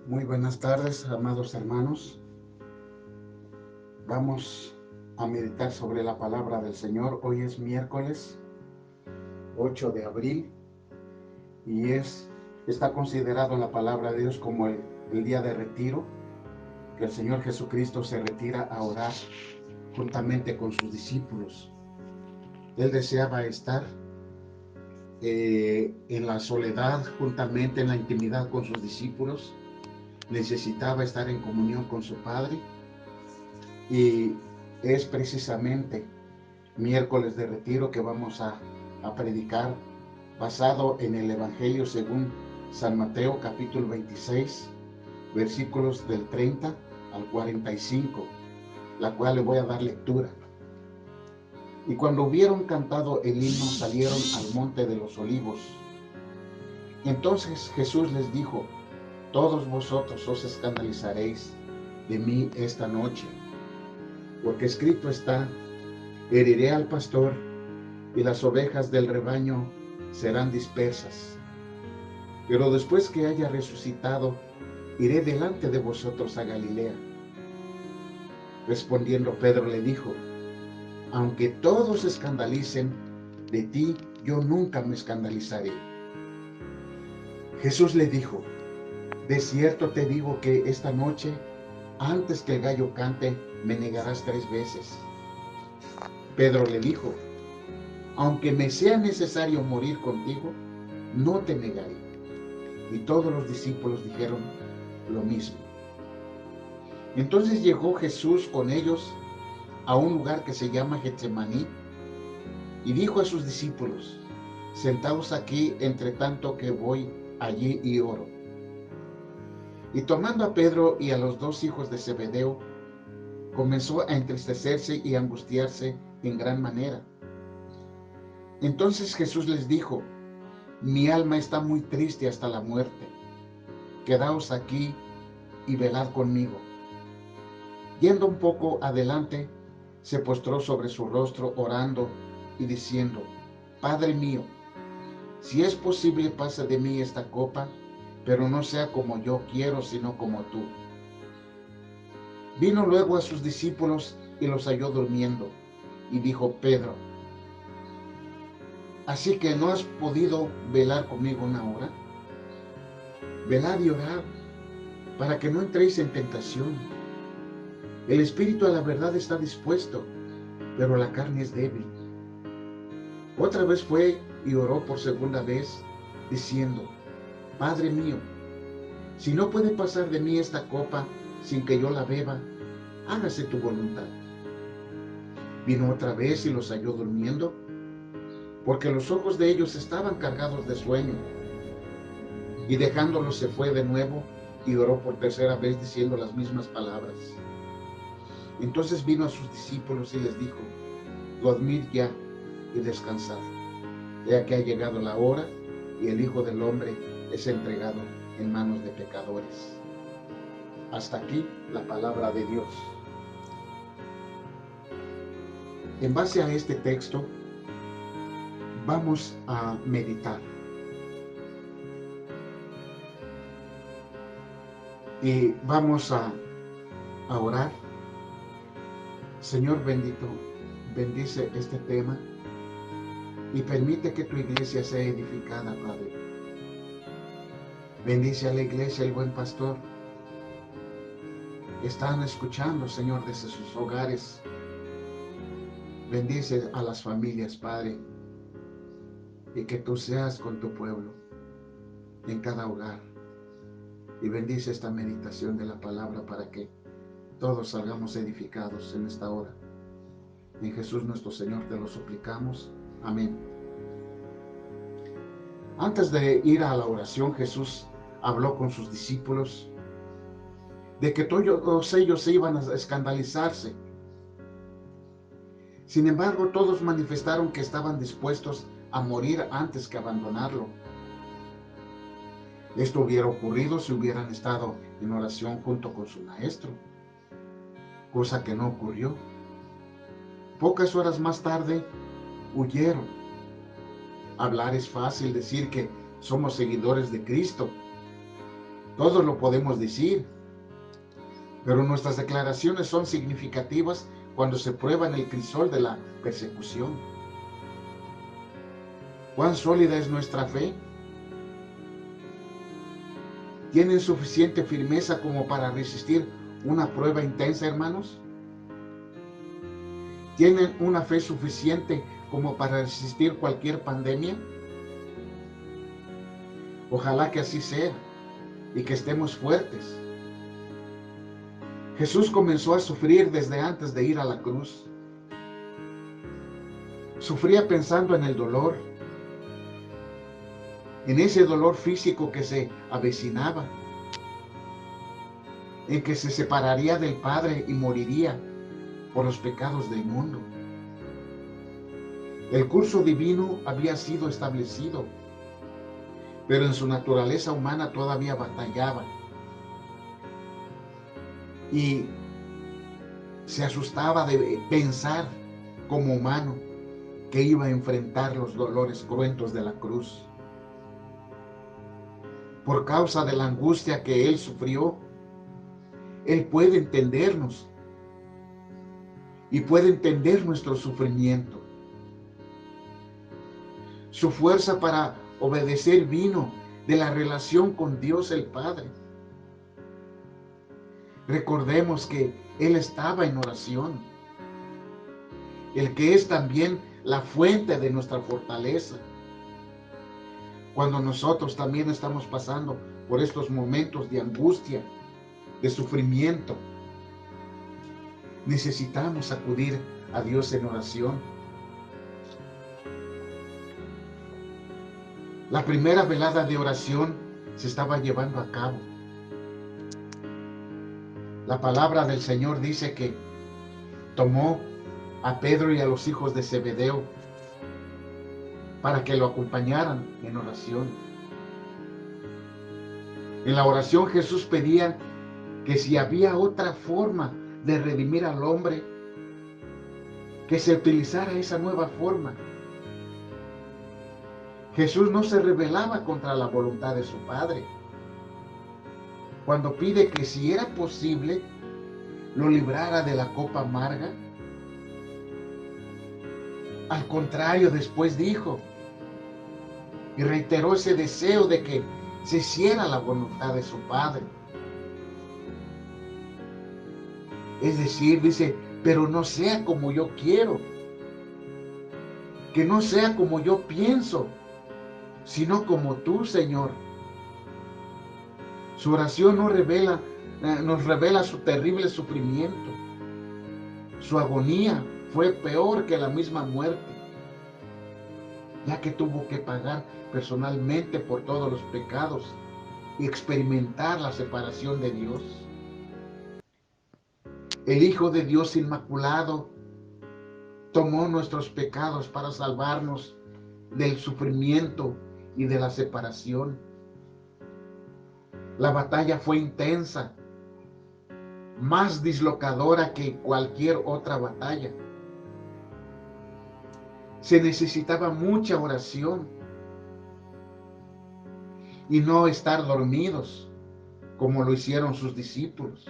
Muy buenas tardes, amados hermanos. Vamos a meditar sobre la palabra del Señor. Hoy es miércoles 8 de abril y está considerado en la palabra de Dios como el día de retiro, que el Señor Jesucristo se retira a orar juntamente con sus discípulos. Él deseaba estar en la soledad, juntamente en la intimidad con sus discípulos. Necesitaba estar en comunión con su Padre y es precisamente miércoles de retiro que vamos a predicar basado en el Evangelio según San Mateo capítulo 26 versículos del 30 al 45, la cual le voy a dar lectura. Y cuando hubieron cantado el himno salieron al monte de los olivos. Entonces Jesús les dijo: todos vosotros os escandalizaréis de mí esta noche, porque escrito está: heriré al pastor y las ovejas del rebaño serán dispersas. Pero después que haya resucitado, iré delante de vosotros a Galilea. Respondiendo Pedro le dijo: aunque todos se escandalicen de ti, yo nunca me escandalizaré. Jesús le dijo: de cierto te digo que esta noche, antes que el gallo cante, me negarás 3 veces. Pedro le dijo: aunque me sea necesario morir contigo, no te negaré. Y todos los discípulos dijeron lo mismo. Entonces llegó Jesús con ellos a un lugar que se llama Getsemaní y dijo a sus discípulos: sentaos aquí entre tanto que voy allí y oro. Y tomando a Pedro y a los 2 hijos de Zebedeo, comenzó a entristecerse y a angustiarse en gran manera. Entonces Jesús les dijo: mi alma está muy triste hasta la muerte. Quedaos aquí y velad conmigo. Yendo un poco adelante, se postró sobre su rostro orando y diciendo: Padre mío, si es posible, pase de mí esta copa, pero no sea como yo quiero, sino como tú. Vino luego a sus discípulos y los halló durmiendo, y dijo: Pedro, ¿así que no has podido velar conmigo una hora? Velad y orad, para que no entréis en tentación. El espíritu a la verdad está dispuesto, pero la carne es débil. Otra vez fue y oró por segunda vez, diciendo: Padre mío, si no puede pasar de mí esta copa sin que yo la beba, hágase tu voluntad. Vino otra vez y los halló durmiendo, porque los ojos de ellos estaban cargados de sueño. Y dejándolos se fue de nuevo y oró por tercera vez, diciendo las mismas palabras. Entonces vino a sus discípulos y les dijo: dormid ya y descansad. He aquí ha llegado la hora y el Hijo del Hombre es entregado en manos de pecadores. Hasta aquí la palabra de Dios. En base a este texto vamos a meditar y vamos a orar. Señor bendito, bendice este tema y permite que tu iglesia sea edificada, Padre. Bendice a la iglesia, el buen pastor. Están escuchando, Señor, desde sus hogares. Bendice a las familias, Padre, y que tú seas con tu pueblo en cada hogar. Y bendice esta meditación de la palabra para que todos salgamos edificados en esta hora. En Jesús nuestro Señor te lo suplicamos. Amén. Antes de ir a la oración, Jesús habló con sus discípulos de que todos ellos iban a escandalizarse. Sin embargo, todos manifestaron que estaban dispuestos a morir antes que abandonarlo. Esto hubiera ocurrido si hubieran estado en oración junto con su maestro, cosa que no ocurrió. Pocas horas más tarde, huyeron. Hablar es fácil, decir que somos seguidores de Cristo, Todos lo podemos decir, pero nuestras declaraciones son significativas cuando se prueba en el crisol de la persecución. ¿Cuán sólida es nuestra fe? ¿Tienen suficiente firmeza como para resistir una prueba intensa, hermanos? ¿Tienen una fe suficiente como para resistir cualquier pandemia? Ojalá que así sea y que estemos fuertes. Jesús comenzó a sufrir desde antes de ir a la cruz. Sufría pensando en el dolor, en ese dolor físico que se avecinaba, en que se separaría del Padre y moriría por los pecados del mundo. El curso divino había sido establecido, pero en su naturaleza humana todavía batallaba y se asustaba de pensar como humano que iba a enfrentar los dolores cruentos de la cruz. Por causa de la angustia que él sufrió, él puede entendernos y puede entender nuestro sufrimiento. Su fuerza para obedecer vino de la relación con Dios el Padre. Recordemos que él estaba en oración, el que es también la fuente de nuestra fortaleza. Cuando nosotros también estamos pasando por estos momentos de angustia, de sufrimiento, necesitamos acudir a Dios en oración. La primera velada de oración se estaba llevando a cabo. La palabra del Señor dice que tomó a Pedro y a los hijos de Zebedeo para que lo acompañaran en oración. En la oración Jesús pedía que si había otra forma de redimir al hombre, que se utilizara esa nueva forma. Jesús no se rebelaba contra la voluntad de su Padre. Cuando pide que si era posible, lo librara de la copa amarga. Al contrario, después dijo y reiteró ese deseo de que se hiciera la voluntad de su Padre. Es decir, dice, pero no sea como yo quiero, que no sea como yo pienso, sino como tú, Señor. Su oración nos revela su terrible sufrimiento. Su agonía fue peor que la misma muerte, ya que tuvo que pagar personalmente por todos los pecados y experimentar la separación de Dios. El Hijo de Dios Inmaculado tomó nuestros pecados para salvarnos del sufrimiento y de la separación. La batalla fue intensa, más dislocadora que cualquier otra batalla. Se necesitaba mucha oración y no estar dormidos como lo hicieron sus discípulos.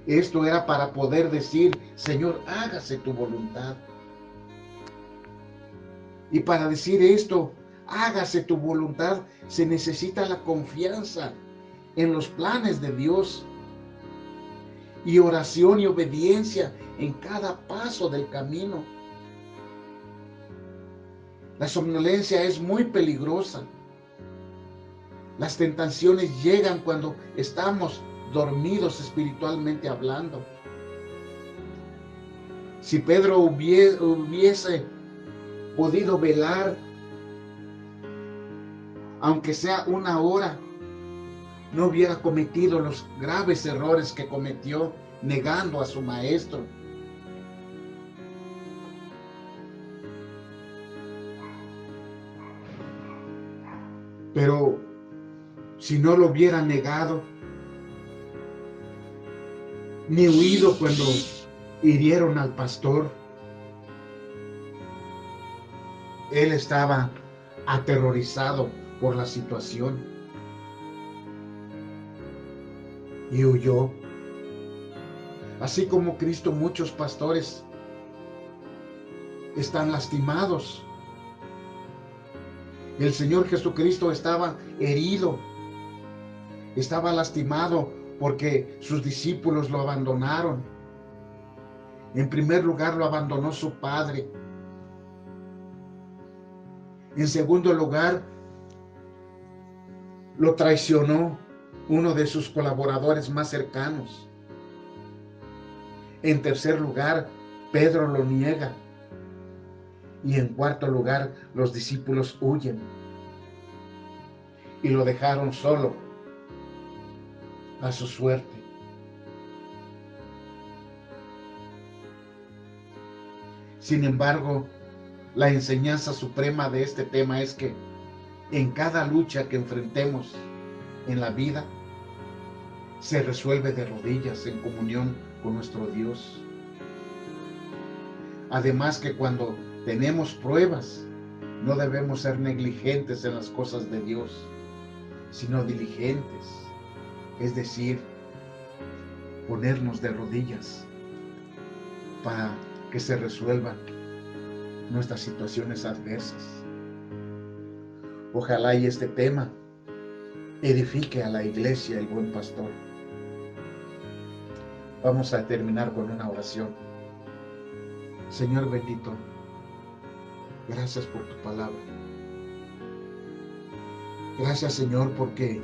Esto era para poder decir, Señor, hágase tu voluntad. Y para decir esto, hágase tu voluntad, se necesita la confianza en los planes de Dios y oración y obediencia en cada paso del camino. La somnolencia es muy peligrosa. Las tentaciones llegan cuando estamos dormidos espiritualmente hablando. Si Pedro hubiese podido velar, aunque sea una hora, no hubiera cometido los graves errores que cometió negando a su maestro. Pero si no lo hubiera negado, ni huido cuando hirieron al pastor, él estaba aterrorizado por la situación. y huyó. Así como Cristo, muchos pastores están lastimados. El Señor Jesucristo estaba herido, estaba lastimado porque sus discípulos lo abandonaron. En primer lugar, lo abandonó su Padre. En segundo lugar, lo traicionó uno de sus colaboradores más cercanos. En tercer lugar, Pedro lo niega. Y en cuarto lugar, los discípulos huyen y lo dejaron solo a su suerte. Sin embargo, la enseñanza suprema de este tema es que en cada lucha que enfrentemos en la vida, se resuelve de rodillas en comunión con nuestro Dios. Además que cuando tenemos pruebas, no debemos ser negligentes en las cosas de Dios, sino diligentes, es decir, ponernos de rodillas para que se resuelvan nuestras situaciones adversas. Ojalá y este tema edifique a la iglesia, el buen pastor. Vamos a terminar con una oración. Señor bendito, gracias por tu palabra. Gracias, Señor, porque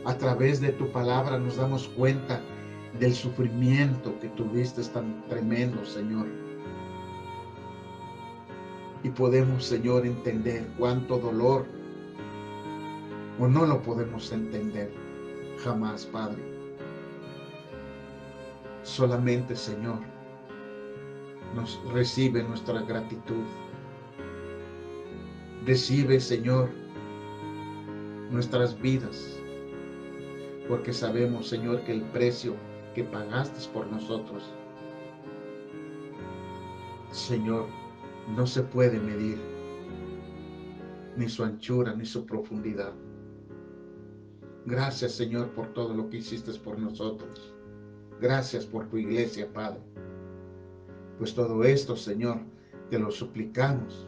a través de tu palabra nos damos cuenta del sufrimiento que tuviste tan tremendo, Señor. Y podemos, Señor, entender cuánto dolor, o no lo podemos entender jamás, Padre. Solamente, Señor, nos recibe nuestra gratitud. Recibe, Señor, nuestras vidas, porque sabemos, Señor, que el precio que pagaste por nosotros, Señor, no se puede medir, ni su anchura, ni su profundidad. Gracias, Señor, por todo lo que hiciste por nosotros. Gracias por tu iglesia, Padre. Pues todo esto, Señor, te lo suplicamos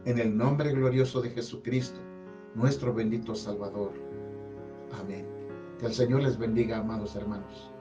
en el nombre glorioso de Jesucristo, nuestro bendito Salvador. Amén. Que el Señor les bendiga, amados hermanos.